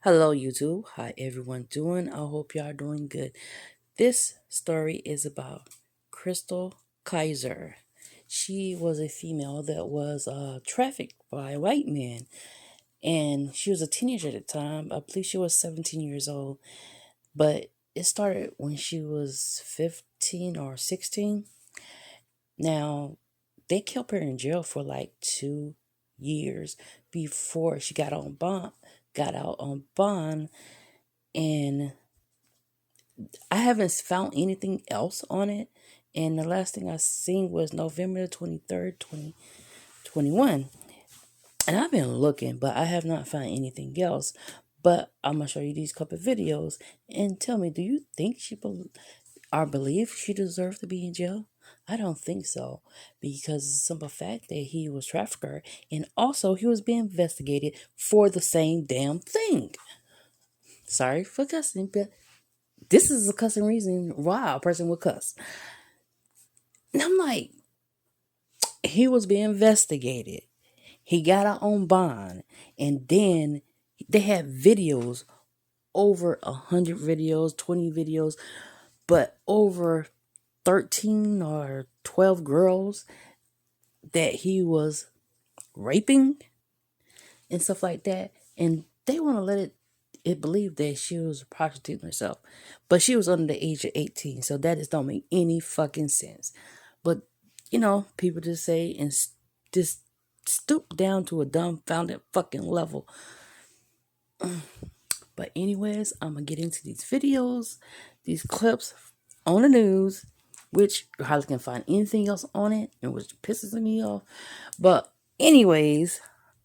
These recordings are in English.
Hello, YouTube. How everyone doing? I hope y'all doing good. This story is about Chrystul Kizer. She was a female that was trafficked by a white man, and she was a teenager at the time. I believe she was 17 years old, but it started when she was 15 or 16. Now, they kept her in jail for like 2 years before she got out on bond, and I haven't found anything else on it. And the last thing I seen was November 23rd, 2021. And I've been looking, but I have not found anything else. But I'm going to show you these couple of videos and tell me, do you think or believe she deserved to be in jail? I don't think so, because of the simple fact that he was trafficker, and also he was being investigated for the same damn thing. Sorry for cussing, but this is a cussing reason why a person would cuss. And I'm like, he was being investigated. He got out on bond. And then they had videos, over 100 videos, 20 videos, but over 13 or 12 girls that he was raping and stuff like that. And they want to it believe that she was prostituting herself. But she was under the age of 18, so that just don't make any fucking sense. But, people just say and just stoop down to a dumbfounded fucking level. But anyways, I'm going to get into these videos, these clips on the news, which you hardly can find anything else on it, and which pisses me off. But anyways,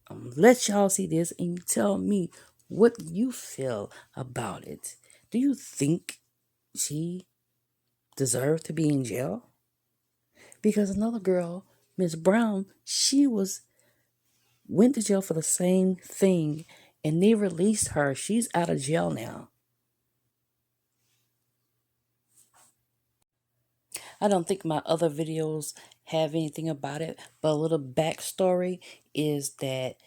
I'm going to let y'all see this and you tell me what you feel about it. Do you think she deserved to be in jail? Because another girl, Miss Brown, went to jail for the same thing, and they released her. She's out of jail now. I don't think my other videos have anything about it, but a little backstory is that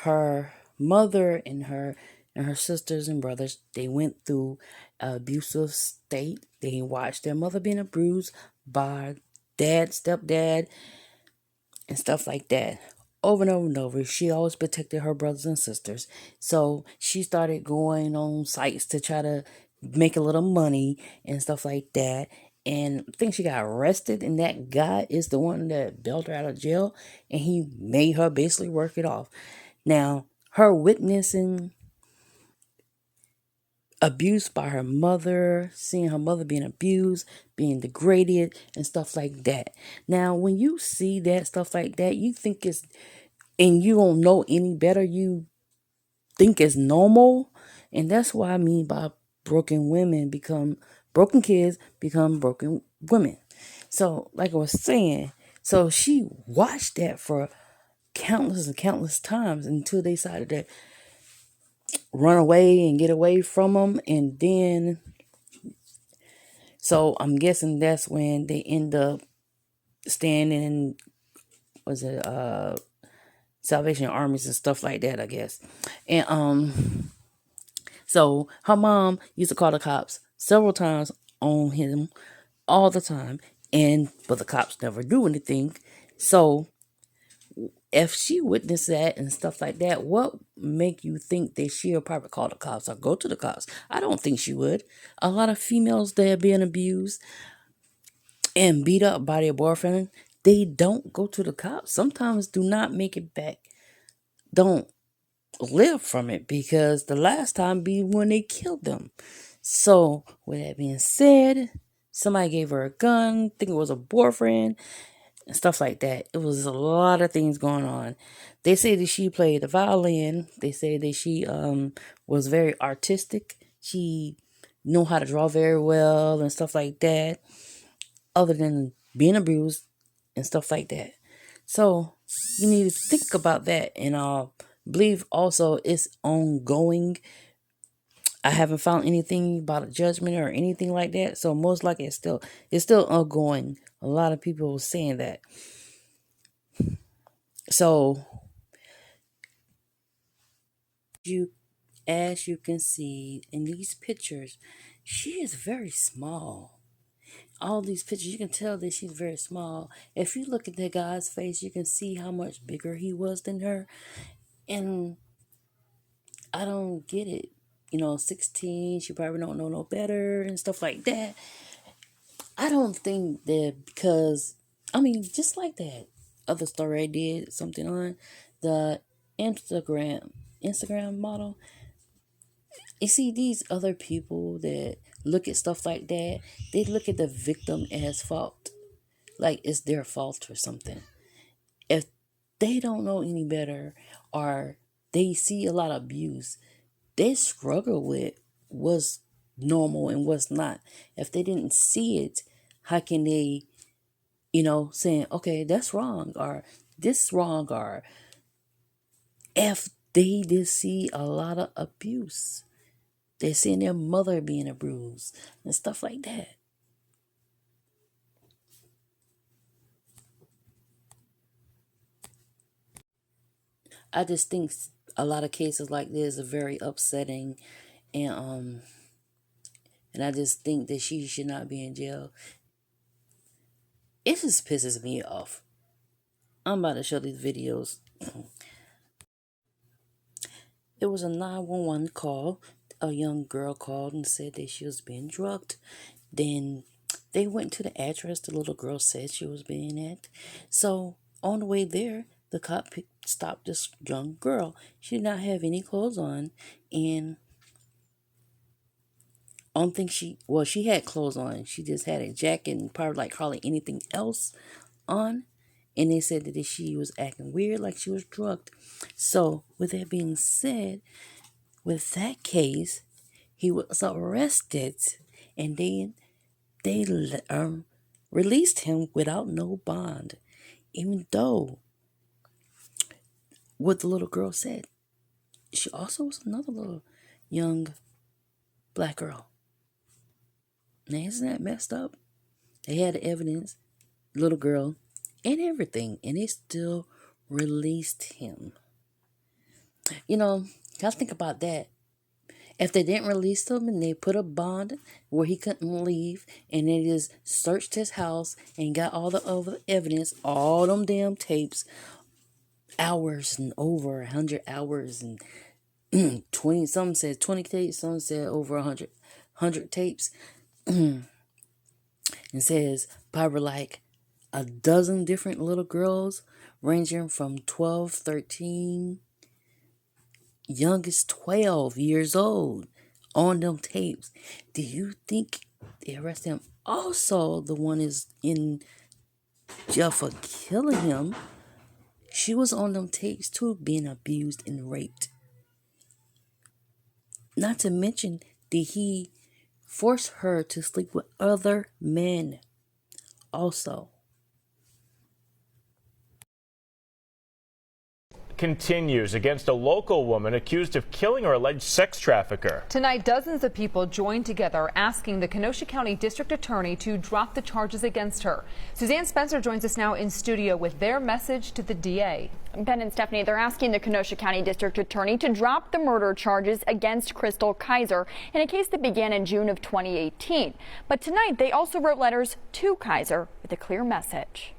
her mother and her sisters and brothers, they went through an abusive state. They watched their mother being abused by dad, stepdad, and stuff like that. Over and over and over, she always protected her brothers and sisters. So she started going on sites to try to make a little money and stuff like that. And I think she got arrested, and that guy is the one that bailed her out of jail, and he made her basically work it off. Now, her witnessing abuse by her mother, seeing her mother being abused, being degraded, and stuff like that. Now, when you see that stuff like that, you think and you don't know any better, you think it's normal. And that's what I mean by broken kids become broken women. So, like I was saying, so she watched that for countless and countless times until they decided to run away and get away from them. And then, so I'm guessing that's when they end up staying in, was it Salvation Armies and stuff like that, I guess. And so her mom used to call the cops several times on him, all the time, but the cops never do anything. So if she witnessed that and stuff like that, what make you think that she'll probably call the cops or go to the cops? I don't think she would. A lot of females that are being abused and beat up by their boyfriend, they don't go to the cops. Sometimes do not make it back. Don't live from it, because the last time be when they killed them. So with that being said, somebody gave her a gun, think it was a boyfriend, and stuff like that. It was a lot of things going on. They say that she played the violin. They say that she was very artistic. She knew how to draw very well and stuff like that, other than being abused and stuff like that. So you need to think about that, and believe also it's ongoing. I haven't found anything about a judgment or anything like that, so most likely it's still ongoing. A lot of people were saying that. So you as you can see in these pictures, she is very small. All these pictures, you can tell that she's very small. If you look at the guy's face, you can see how much bigger he was than her. And I don't get it. 16, she probably don't know no better and stuff like that. I don't think that because, just like that other story I did something on the Instagram model. You see, these other people that look at stuff like that, they look at the victim as fault. Like it's their fault or something. If they don't know any better or they see a lot of abuse, they struggle with what's normal and what's not. If they didn't see it, how can they, saying, okay, that's wrong or this wrong, or if they did see a lot of abuse, they're seeing their mother being abused and stuff like that. I just think a lot of cases like this are very upsetting, and I just think that she should not be in jail. It just pisses me off. I'm about to show these videos. It was a 911 call. A young girl called and said that she was being drugged. Then they went to the address the little girl said she was being at. So on the way there, the cop stopped this young girl. She did not have any clothes on, and I don't think she had clothes on. She just had a jacket and probably like hardly anything else on. And they said that she was acting weird, like she was drugged. So with that being said, with that case, he was arrested, and they released him without no bond, even though what the little girl said. She also was another little young black girl. Now, isn't that messed up? They had the evidence, little girl, and everything, and they still released him. Gotta think about that. If they didn't release him and they put a bond where he couldn't leave, and they just searched his house and got all the other evidence, all them damn tapes, hours and over 100 hours and 20, some said 20 tapes, some said over 100 tapes, and says probably like a dozen different little girls ranging from 12, 13, youngest 12 years old on them tapes. Do you think they arrest him? Also, the one is in jail for killing him. She was on them tapes too, being abused and raped. Not to mention, did he force her to sleep with other men also? Continues against a local woman accused of killing her alleged sex trafficker. Tonight, dozens of people joined together asking the Kenosha County District Attorney to drop the charges against her. Suzanne Spencer joins us now in studio with their message to the DA. Ben and Stephanie, they're asking the Kenosha County District Attorney to drop the murder charges against Chrystul Kizer in a case that began in June of 2018. But tonight, they also wrote letters to Kizer with a clear message.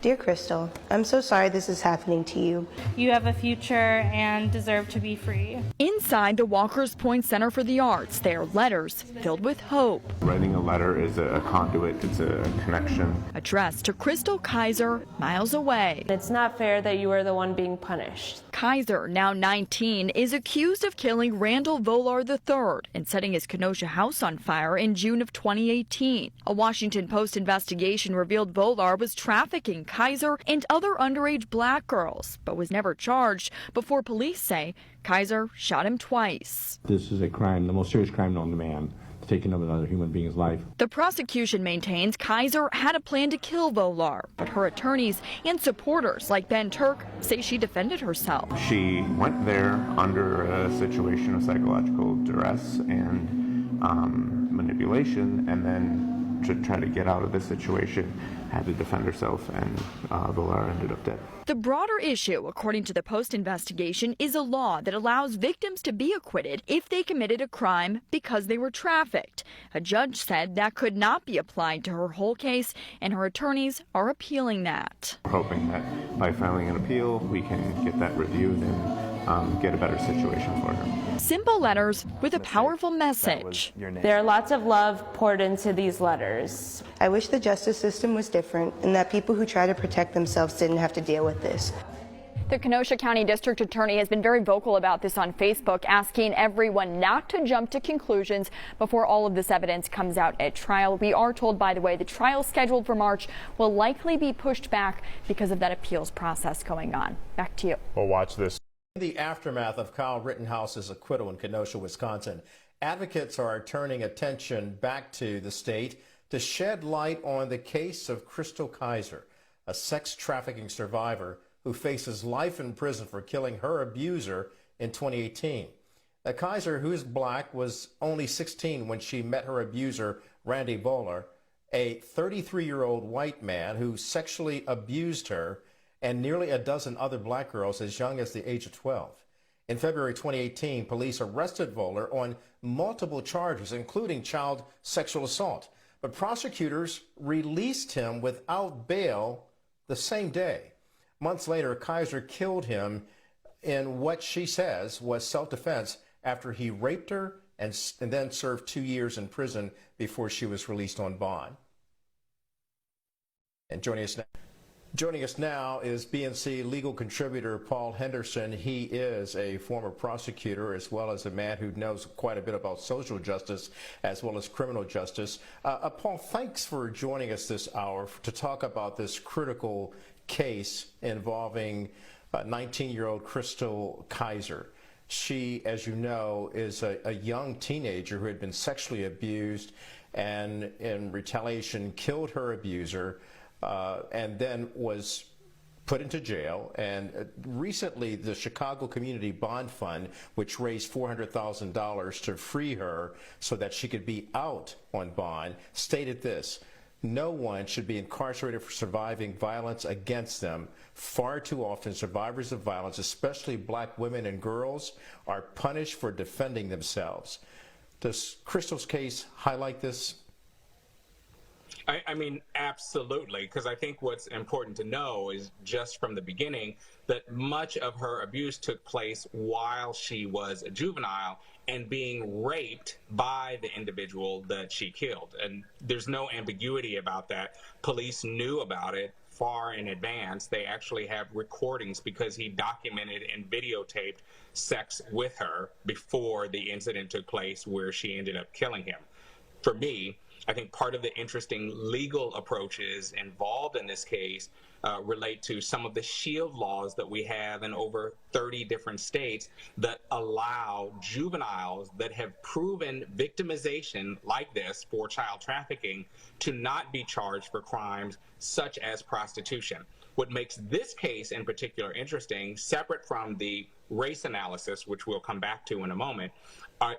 Dear Chrystul, I'm so sorry this is happening to you. You have a future and deserve to be free. Inside the Walker's Point Center for the Arts, there are letters filled with hope. Writing a letter is a conduit, it's a connection. Addressed to Chrystul Kizer, miles away. It's not fair that you are the one being punished. Kizer, now 19, is accused of killing Randall Volar III and setting his Kenosha house on fire in June of 2018. A Washington Post investigation revealed Volar was trafficking Kizer and other underage black girls, but was never charged before police say Kizer shot him twice. This is a crime, the most serious crime known to man, taking of another human being's life. The prosecution maintains Kizer had a plan to kill Volar, but her attorneys and supporters like Ben Turk say she defended herself. She went there under a situation of psychological duress and manipulation, and then to try to get out of this situation, had to defend herself, and Volar ended up dead. The broader issue, according to the Post investigation, is a law that allows victims to be acquitted if they committed a crime because they were trafficked. A judge said that could not be applied to her whole case, and her attorneys are appealing that. We're hoping that by filing an appeal, we can get that reviewed and get a better situation for her. Simple letters with a powerful message. There are lots of love poured into these letters. I wish the justice system was different and that people who try to protect themselves didn't have to deal with this. The Kenosha County District Attorney has been very vocal about this on Facebook, asking everyone not to jump to conclusions before all of this evidence comes out at trial. We are told, by the way, the trial scheduled for March will likely be pushed back because of that appeals process going on. Back to you. We'll watch this. In the aftermath of Kyle Rittenhouse's acquittal in Kenosha, Wisconsin, advocates are turning attention back to the state to shed light on the case of Chrystul Kizer, a sex trafficking survivor who faces life in prison for killing her abuser in 2018. Kizer, who's black, was only 16 when she met her abuser, Randy Volar, a 33-year-old white man who sexually abused her and nearly a dozen other black girls as young as the age of 12. In February 2018, police arrested Volar on multiple charges, including child sexual assault. But prosecutors released him without bail the same day. Months later, Kizer killed him in what she says was self-defense after he raped her and then served 2 years in prison before she was released on bond. And joining us now is BNC legal contributor Paul Henderson. He is a former prosecutor as well as a man who knows quite a bit about social justice as well as criminal justice. Paul, thanks for joining us this hour to talk about this critical case involving 19-year-old Chrystul Kizer. She, as you know, is a young teenager who had been sexually abused and in retaliation killed her abuser. And then was put into jail. And recently, the Chicago Community Bond Fund, which raised $400,000 to free her so that she could be out on bond, stated this: no one should be incarcerated for surviving violence against them. Far too often, survivors of violence, especially black women and girls, are punished for defending themselves. Does Chrystul's case highlight this? I mean, absolutely, because I think what's important to know is just from the beginning that much of her abuse took place while she was a juvenile and being raped by the individual that she killed. And there's no ambiguity about that. Police knew about it far in advance. They actually have recordings because he documented and videotaped sex with her before the incident took place where she ended up killing him. For me, I think part of the interesting legal approaches involved in this case relate to some of the shield laws that we have in over 30 different states that allow juveniles that have proven victimization like this for child trafficking to not be charged for crimes such as prostitution. What makes this case in particular interesting, separate from the race analysis, which we'll come back to in a moment,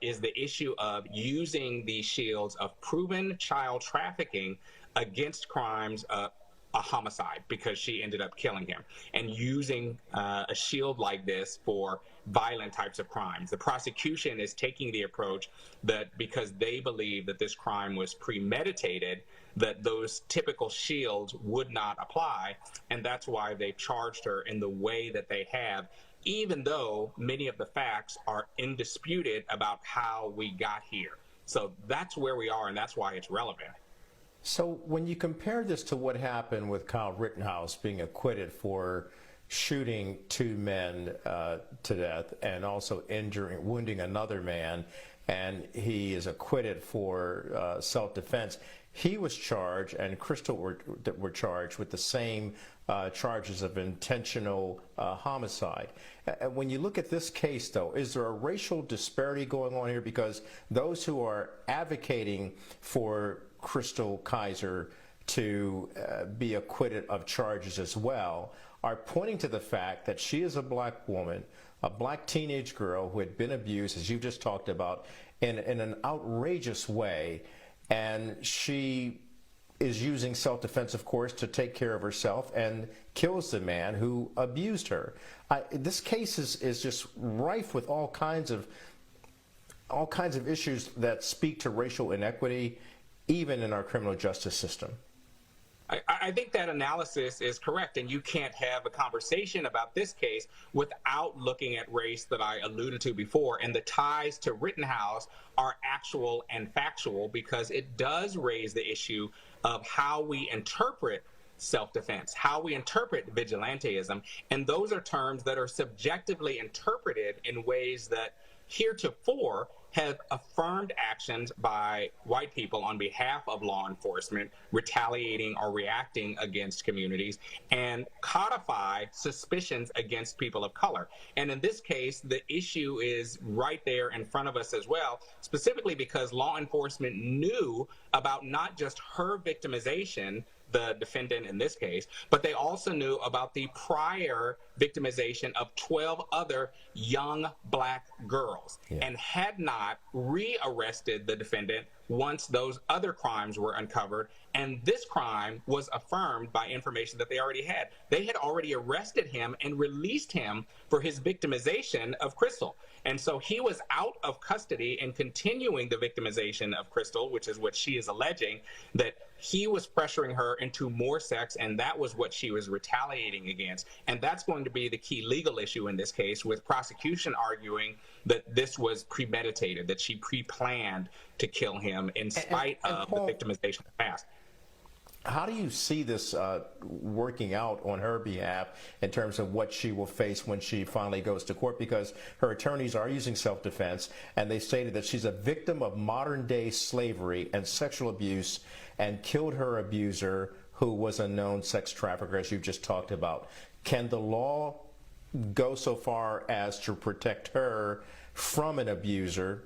is the issue of using these shields of proven child trafficking against crimes of a homicide, because she ended up killing him, and using a shield like this for violent types of crimes. The prosecution is taking the approach that because they believe that this crime was premeditated, that those typical shields would not apply, and that's why they charged her in the way that they have, even though many of the facts are indisputed about how we got here. So that's where we are, and that's why it's relevant. So when you compare this to what happened with Kyle Rittenhouse being acquitted for shooting two men to death and also wounding another man, and he is acquitted for self-defense, he was charged, and Chrystul were charged with the same charges of intentional homicide. When you look at this case, though, is there a racial disparity going on here? Because those who are advocating for Chrystul Kizer to be acquitted of charges as well are pointing to the fact that she is a black woman, a black teenage girl who had been abused, as you just talked about, in an outrageous way, and she is using self-defense, of course, to take care of herself and kills the man who abused her. This case is just rife with all kinds of issues that speak to racial inequity, even in our criminal justice system. I think that analysis is correct, and you can't have a conversation about this case without looking at race that I alluded to before, and the ties to Rittenhouse are actual and factual, because it does raise the issue of how we interpret self-defense, how we interpret vigilanteism, and those are terms that are subjectively interpreted in ways that heretofore have affirmed actions by white people on behalf of law enforcement, retaliating or reacting against communities, and codify suspicions against people of color. And in this case, the issue is right there in front of us as well, specifically because law enforcement knew about not just her victimization, the defendant in this case, but they also knew about the prior victimization of 12 other young black girls, and had not rearrested the defendant once those other crimes were uncovered. And this crime was affirmed by information that they already had. They had already arrested him and released him for his victimization of Chrystul. And so he was out of custody and continuing the victimization of Chrystul, which is what she is alleging, that he was pressuring her into more sex, and that was what she was retaliating against. And that's going to be the key legal issue in this case, with prosecution arguing that this was premeditated, that she pre-planned to kill him in spite of the victimization of the past. How do you see this working out on her behalf in terms of what she will face when she finally goes to court? Because her attorneys are using self-defense, and they stated that she's a victim of modern-day slavery and sexual abuse and killed her abuser, who was a known sex trafficker, as you've just talked about. Can the law go so far as to protect her from an abuser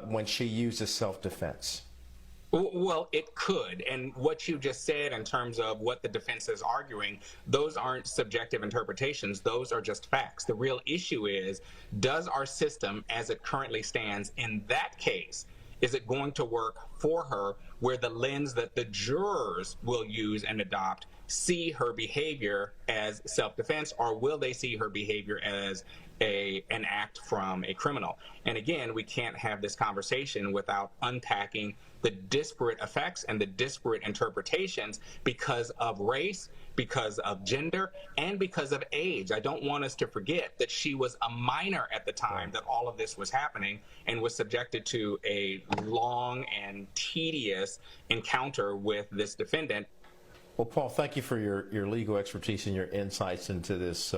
when she uses self-defense? Well, it could. And what you just said in terms of what the defense is arguing, those aren't subjective interpretations. Those are just facts. The real issue is, does our system as it currently stands in that case, is it going to work for her, where the lens that the jurors will use and adopt see her behavior as self-defense, or will they see her behavior as an act from a criminal? And again, we can't have this conversation without unpacking the disparate effects and the disparate interpretations because of race, because of gender, and because of age. I don't want us to forget that she was a minor at the time that all of this was happening, and was subjected to a long and tedious encounter with this defendant. Well, Paul, thank you for your legal expertise and your insights into this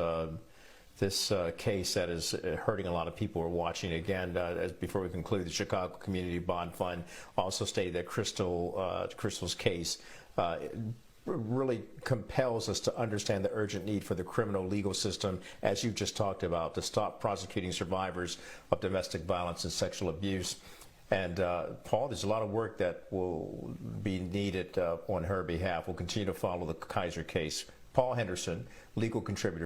case that is hurting a lot of people who are watching. Again, before we conclude, the Chicago Community Bond Fund also stated that Chrystul's case really compels us to understand the urgent need for the criminal legal system, as you just talked about, to stop prosecuting survivors of domestic violence and sexual abuse. And Paul, there's a lot of work that will be needed on her behalf. We'll continue to follow the Kizer case. Paul Henderson, legal contributor.